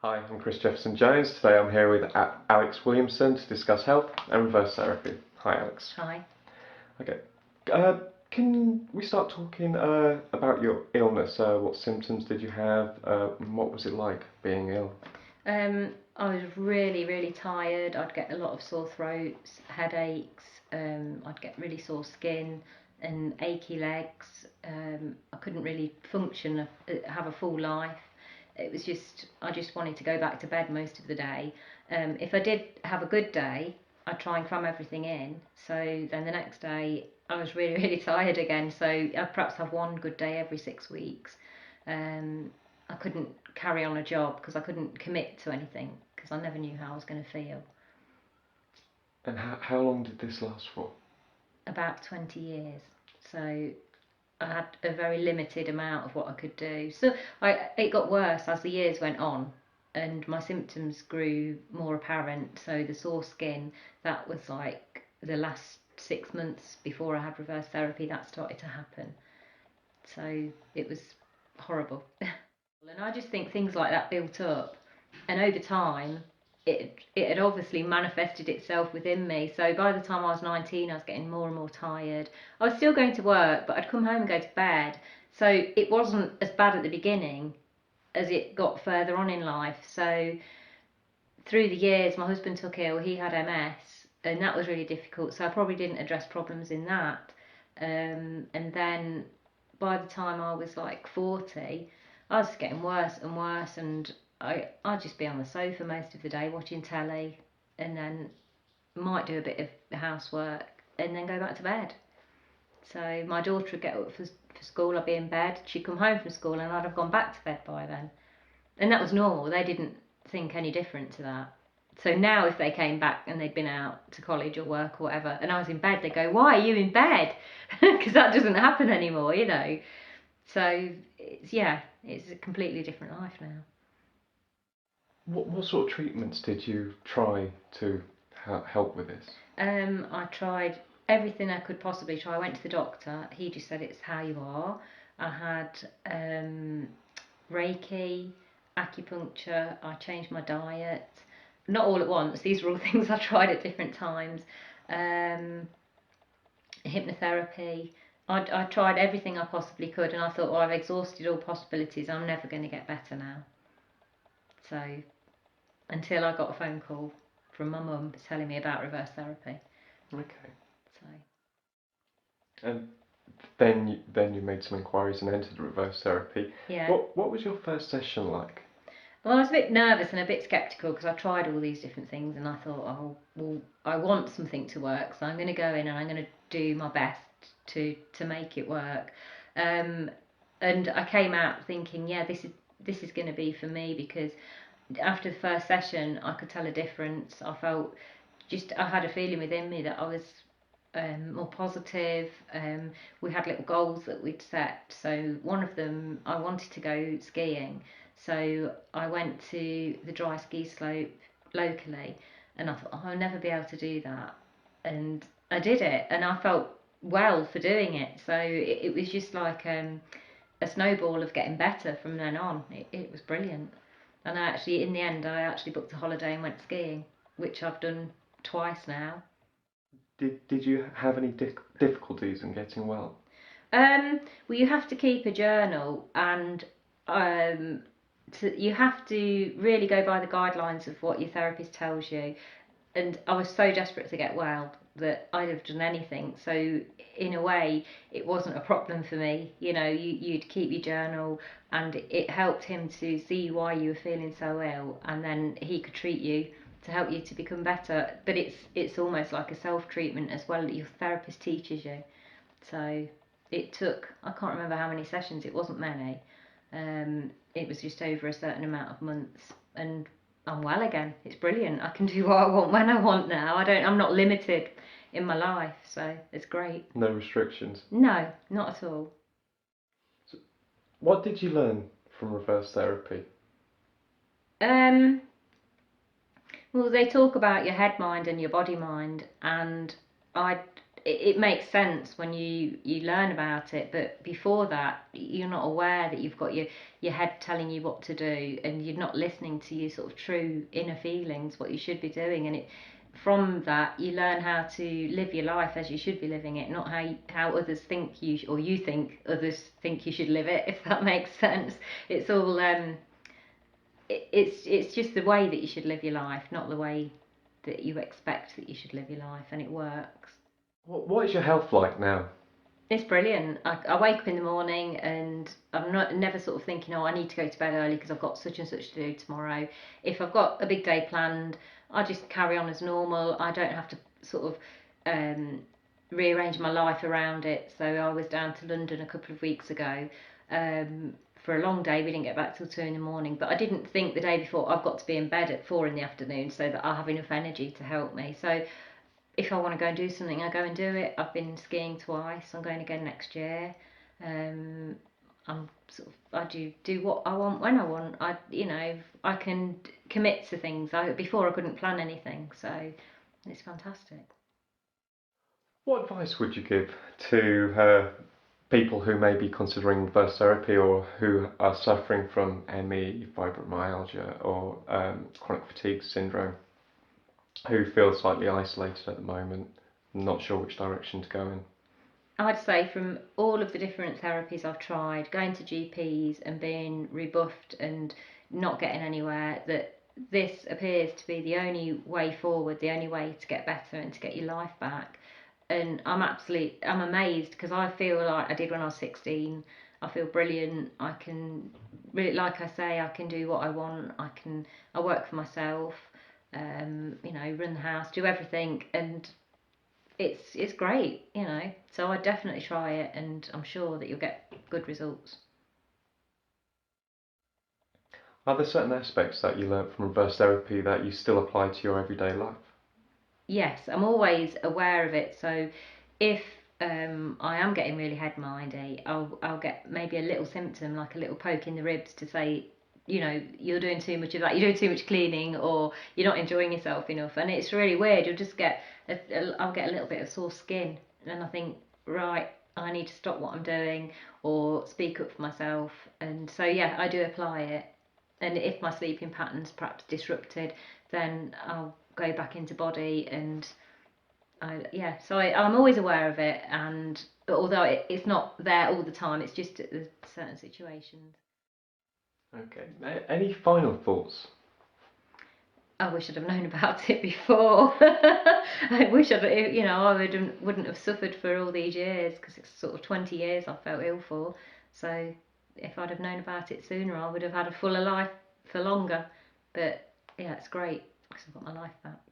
Hi, I'm Chris Jefferson Jones. Today I'm here with Alex Williamson to discuss health and reverse therapy. Hi, Alex. Hi. Okay. Can we start talking about your illness? What symptoms did you have? And what was it like being ill? I was really, really tired. I'd get a lot of sore throats, headaches. I'd get really sore skin and achy legs. I couldn't really function, have a full life. I just wanted to go back to bed most of the day. If I did have a good day, I'd try and cram everything in. So then the next day, I was really, really tired again. So I'd perhaps have one good day every 6 weeks. Um, I couldn't carry on a job because I couldn't commit to anything because I never knew how I was going to feel. And how long did this last for? About 20 years. So I had a very limited amount of what I could do. So it got worse as the years went on and my symptoms grew more apparent. So the sore skin, that was like the last 6 months before I had reverse therapy, that started to happen. So it was horrible. And I just think things like that built up, and over time, it had obviously manifested itself within me. So by the time I was 19, I was getting more and more tired. I was still going to work, but I'd come home and go to bed. So it wasn't as bad at the beginning as it got further on in life. So through the years, my husband took ill. He had MS, and that was really difficult. So I probably didn't address problems in that. And then by the time I was like 40, I was getting worse and worse, and I'd just be on the sofa most of the day watching telly, and then might do a bit of housework, and then go back to bed. So my daughter would get up for school, I'd be in bed. She'd come home from school, and I'd have gone back to bed by then. And that was normal. They didn't think any different to that. So now, if they came back and they'd been out to college or work or whatever, and I was in bed, they go, "Why are you in bed?" Because that doesn't happen anymore, you know. So it's a completely different life now. What sort of treatments did you try to help with this? I tried everything I could possibly try. I went to the doctor. He just said it's how you are. I had Reiki, acupuncture. I changed my diet. Not all at once. These were all things I tried at different times. Um, Hypnotherapy. I tried everything I possibly could, and I thought, well, I've exhausted all possibilities. I'm never going to get better now. So until I got a phone call from my mum telling me about reverse therapy. Okay. So And then you made some inquiries and entered reverse therapy. yeah. What was your first session like? Well, I was a bit nervous and a bit sceptical because I tried all these different things, and I thought, oh, well, I want something to work, so I'm going to go in and I'm going to do my best to make it work. Um, and I came out thinking, yeah, this is going to be for me because after the first session, I could tell a difference. I had a feeling within me that I was more positive. We had little goals that we'd set. So one of them, I wanted to go skiing. So I went to the dry ski slope locally, and I thought, oh, I'll never be able to do that. And I did it, and I felt well for doing it. So it was just like a snowball of getting better from then on. It was brilliant. And in the end, I actually booked a holiday and went skiing, which I've done twice now. Did you have any difficulties in getting well? Well, you have to keep a journal, and um, you have to really go by the guidelines of what your therapist tells you. And I was so desperate to get well that I'd have done anything. So in a way, it wasn't a problem for me. You know, you'd keep your journal, and it helped him to see why you were feeling so ill, and then he could treat you to help you to become better. But it's almost like a self treatment as well that your therapist teaches you. So it took, I can't remember how many sessions, it wasn't many. It was just over a certain amount of months, and I'm well again. It's brilliant. I can do what I want when I want now. I'm not limited in my life, so it's great. No restrictions. No, not at all. So what did you learn from reverse therapy? Um, well, they talk about your head mind and your body mind, and I, it makes sense when you learn about it, but before that you're not aware that you've got your head telling you what to do, and you're not listening to your sort of true inner feelings, what you should be doing. And it from that you learn how to live your life as you should be living it, not how others think or you think others think you should live it, if that makes sense. It's all it's just the way that you should live your life, not the way that you expect that you should live your life, and it works. What is your health like now? It's brilliant. I wake up in the morning and I'm not never sort of thinking, oh, I need to go to bed early because I've got such and such to do tomorrow. If I've got a big day planned, I just carry on as normal. I don't have to sort of rearrange my life around it. So I was down to London a couple of weeks ago for a long day. We didn't get back till 2 in the morning, but I didn't think the day before I've got to be in bed at 4 in the afternoon so that I'll have enough energy to help me. So if I want to go and do something, I go and do it. I've been skiing twice. I'm going again next year. I'm sort of I do what I want when I want. I can commit to things. Before I couldn't plan anything, so it's fantastic. What advice would you give to people who may be considering reverse therapy or who are suffering from ME, fibromyalgia, or chronic fatigue syndrome, who feel slightly isolated at the moment, not sure which direction to go in? I'd say from all of the different therapies I've tried, going to GPs and being rebuffed and not getting anywhere, that this appears to be the only way forward, the only way to get better and to get your life back. And I'm amazed because I feel like I did when I was 16. I feel brilliant. I can really, like I say, I can do what I want. I work for myself. Run the house, do everything, and it's great. So I definitely try it, and I'm sure that you'll get good results. Are there certain aspects that you learnt from reverse therapy that you still apply to your everyday life? Yes, I'm always aware of it. So if I am getting really head mindy, I'll get maybe a little symptom like a little poke in the ribs to say, you're doing too much of that, you're doing too much cleaning, or you're not enjoying yourself enough. And it's really weird. You'll just get I'll get a little bit of sore skin, and I think, right, I need to stop what I'm doing or speak up for myself. And so yeah, I do apply it. And if my sleeping pattern's perhaps disrupted, then I'll go back into body. And I'm always aware of it. And although it's not there all the time, it's just at certain situations. Okay. Any final thoughts? I wish I'd have known about it before. I wish I wouldn't have suffered for all these years, because it's sort of 20 years I felt ill for. So if I'd have known about it sooner, I would have had a fuller life for longer. But yeah, it's great because I've got my life back.